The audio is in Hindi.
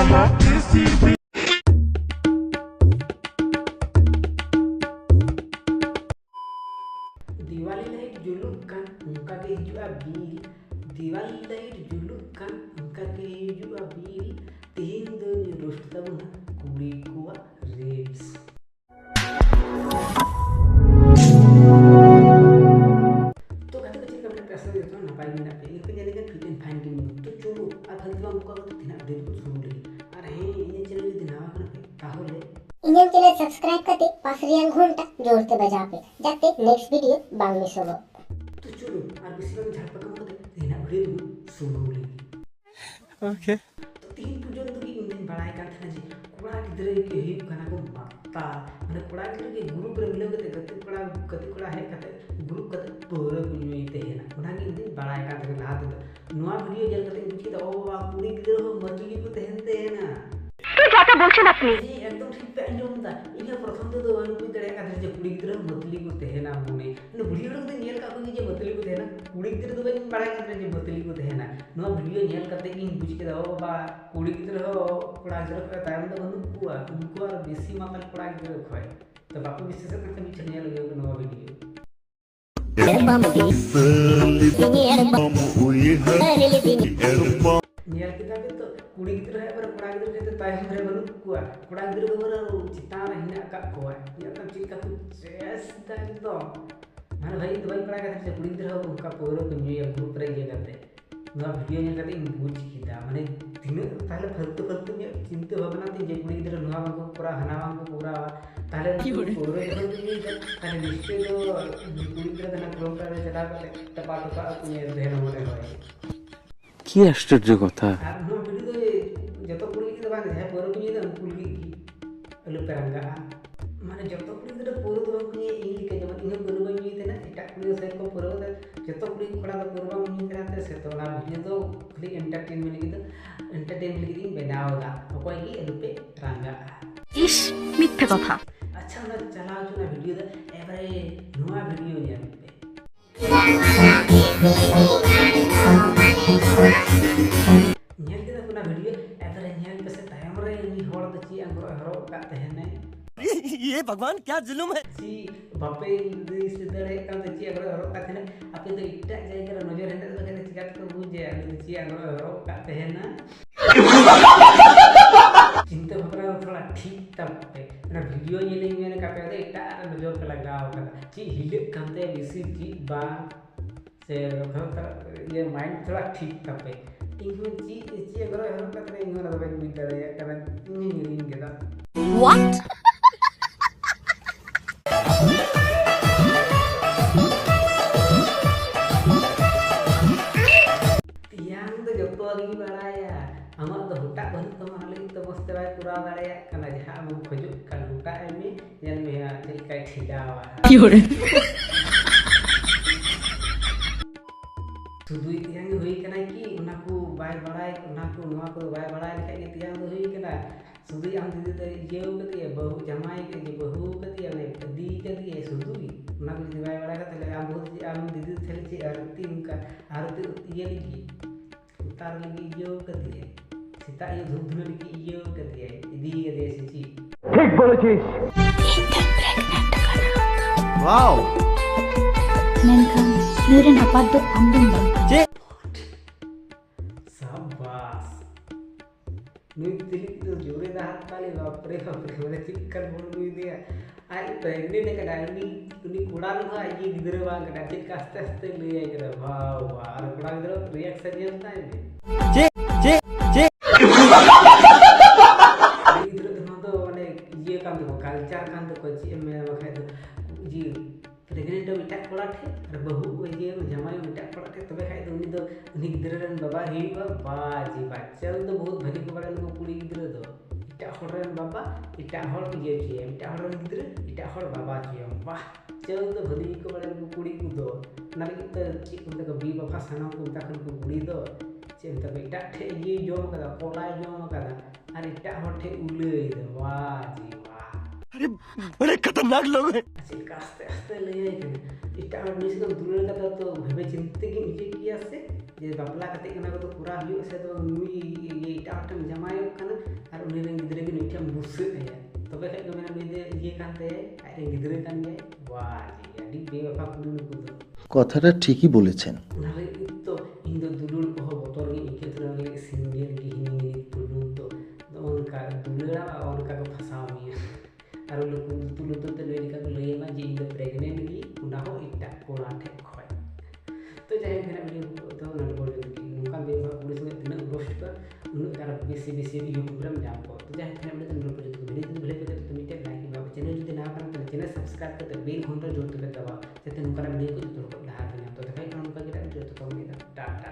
Diwali lain julukan muka ke hijau abil. Diwali lain julukan muka ke hijau abil. Tihindu nyurus tabuna kuri kuat ribs. तो कहते कच्चे कपड़े पैसा देता हूँ ना पाई में ना पे इनके जाने का फिट एंड फाइन के में तो चलो आ फलतवा मुका को दिना अपडेट को सुन ले अरे हैं इन्हें चैनल के दिनावा करना पे ताहोले इंडियन चैनल सब्सक्राइब करते पास रियल घंटा जोड़ते बजा पे जाते नेक्स्ट वीडियो बांग में सोलो तो चलो और किसी का झटपट कम करते दिना अपडेट को सुन ले ओके तो तीन पूजन तो की इंडियन बड़ाई का था जी कोड़ा किधर के ही खाना को मारता माने कोड़ा किधर के ग्रुप रे मिले कते कोड़ा है कते ग्रुप कते पोर कुन्युई ते है ना उना की इंडियन बड़ाई का था ला दे नवा वीडियो जल कते बुझी तो ओ बा कुड़ी किधर हो मतली को तेहनते है ना তুই যাকে বলছেন আপনি जी एकदम ठीक पे अंजम दा इने प्रथम तो वन बुझ दड़े का जे कुड़ी किधर मतली को तेहना मुने ने बुढ़ी लोग तो नेल का को जे मतली को तेहना कुड़ी किधर तो बन बड़ाई का जे मतली को तेहना नवा वीडियो नेल करते इन बुझ के दो बा कुड़ी किधर हो कोड़ा किधर का तायम तो बनु कुआ उनको और बेसी मातल कोड़ा किधर खोय तो बापू विशेष करके बीच नेल गयो नवा वीडियो नेल kita itu kuड़ी गिद्र है पर कोड़ा गिद्र कहते तायम रे बनु कुआ कोड़ा गिद्र बर चिता हिना का कोआ या तब चिका तू चेस दा तो माने भाई दवाई कोड़ा कहते कुड़ी गिद्र हो उनका पोरो को न्यू ग्रुप रे ये करते ना वीडियो ने कहते इन बुझ किदा माने दिन ताले फलतू में चिंता भावना थी जे कुड़ी गिद्र नवा को पूरा हनावा को पूरा ताले पोरो जब ये ताले निश्चय जो कुड़ी गिद्र ना ग्रुप रे चला करते टपा टपा को ये देना होने होय কি আশ্চর্য কথা আর নো ভিডিও যত কুড়ি কি দেবা না পরে কুড়ি দেন কুড়ি কি হলো পেরাঙ্গা মানে যত কুড়ি দেবা পরে দেবা কুড়ি এই লিখে যেমন ইনো পরে বাই নিতে না এটা কুড়ি সেট কো পরে দে যত কুড়ি কোড়া দা পরে বাই নিতে রাতে সে তো না ভিডিও তো খালি এন্টারটেইনমেন্ট লিখে এন্টারটেইনমেন্ট লিখে बनाओ दा অকয় কি এলো পে রাঙ্গা ইস মিথ্যে কথা আচ্ছা আমরা চালাও না ভিডিও দা এবারে নয়া ভিডিও নিয়ে আসবে nyel kita puna video every nyel बसे तायम रे नी होड़ द ची अंगो हरो का तहने ये भगवान क्या जुल्म है ची बापे दिस दड़े का द ची अंगो हरो का तहने आपे तो इट्टा जायगा नजर हेंदे तो कहते चिकात को बुझे द ची अंगो हरो का तहना चिंता भबरा थोड़ा ठीक तब पे ना वीडियो ये ले मैंने का पे इट्टा नजर पे लगाओ का ची हिले कांते बिसी ची बा से ये माइंड थोड़ा ठीक तब पे इंग्लिश ची अगर हर कतरे इंग्लिश ना बाई मिलता है कारण इंजीनियरिंग के दा व्हाट yang तो जतो lagi baraya amal तो हुटा बन तो माले तो मस्त बाय पूरा दाड़या कना जहां हम खोजु kan हुटा एमे जन में चल का ठिलावा सुदुई तियांग हुई कना की उनाकू बाय बड़ाई उनाकू नवा को बाय बड़ाई लेखा के तियांग हुई कना सुदुई आम दीदी तो येउ कती बहु जमाई के जे बहु कती ने दी कती सुदुई उनाकू दीदी बाय बड़ा कते आम बहुत आम दीदी थले ची आरती उनका आरती ये लिखी उतार लगी येउ कती सीता ये धूप धुन लिखी येउ कती दी के दे सी ठीक बोलेছিস wow menkan nurin apa tuh ambung bang शाबाश नुई दिली तो जोरे दा हाथ काले बाप रे मैंने चिकन बोल नुई दिया आई प्रेग्नेंट ने कड़ा नुई कुड़ा नु ये गिदरे बा कड़ा चिक आस्ते आस्ते ले आई करे वाह वाह और कुड़ा गिदरे रिएक्शन जानता है जे जे जे गिदरे तो माने ये काम देखो कल्चर काम देखो जी मैं बखाय तो जी प्रेग्नेंट मिटा कोड़ा थे और बहू ये जमाई मिटा कोड़ा थे तबे खाय तो उनी गिदरे रन बाबा ही बाजी बच्चा तो बहुत भरी को बड़ा लोग कुड़ी गिदरे दो इटा होड़ रन बाबा इटा होड़ ये किए इटा होड़ रन गिदरे इटा होड़ बाबा किए वाह चल तो भरी को बड़ा लोग कुड़ी को दो नाले तो ची उनते को बी बाबा सना को तखन को कुड़ी दो चिंता पे इटा ठे ये जोम कदा कोला जोम कदा और इटा होड़ ठे उले दो वाह जी वाह अरे बड़े खतरनाक लोग हैं चिल्का आस्ते आस्ते ले जाए इटा और मिस को दूर का तो भवे चिंते की नीचे किया से जे बापला कते कना को तो पूरा हुई से तो नुई ये इटा आटम जमायो कना उनी रेन गिद्रे के नुई बुसु है तबे खाय को मेना नुई दे ये कानते आय रे गिद्रे कान गे वाह जी अडी बेवफा कुड़ी नुकु दो কথাটা ঠিকই বলেছেন। नाले तो इन दो दुलुल को बोतल गे इके तो लगे सिंगल गे हिनी तुलुल तो उनका दुलुरा उनका को फसाव मिया आरो लोग तुलुल तो लई का लई मा जी इन प्रेग्नेंट गी उना हो इटा कोड़ा ठे खय तो जाय मेरा वीडियो तो नन बोल की नुका बेवफा कुड़ी संगे तिना रोस्ट कर उन कार बेसी यूट्यूब रे जाम को तो जाय मेरा वीडियो तो वीडियो तो भले को तो मिटे लाइक बा चैनल जदि ना करन तो चैनल सब्सक्राइब करते बेल घंटा जोड़ के दबाओ जते नुका वीडियो को तो लहा तो देखै नुका के वीडियो तो कम टाटा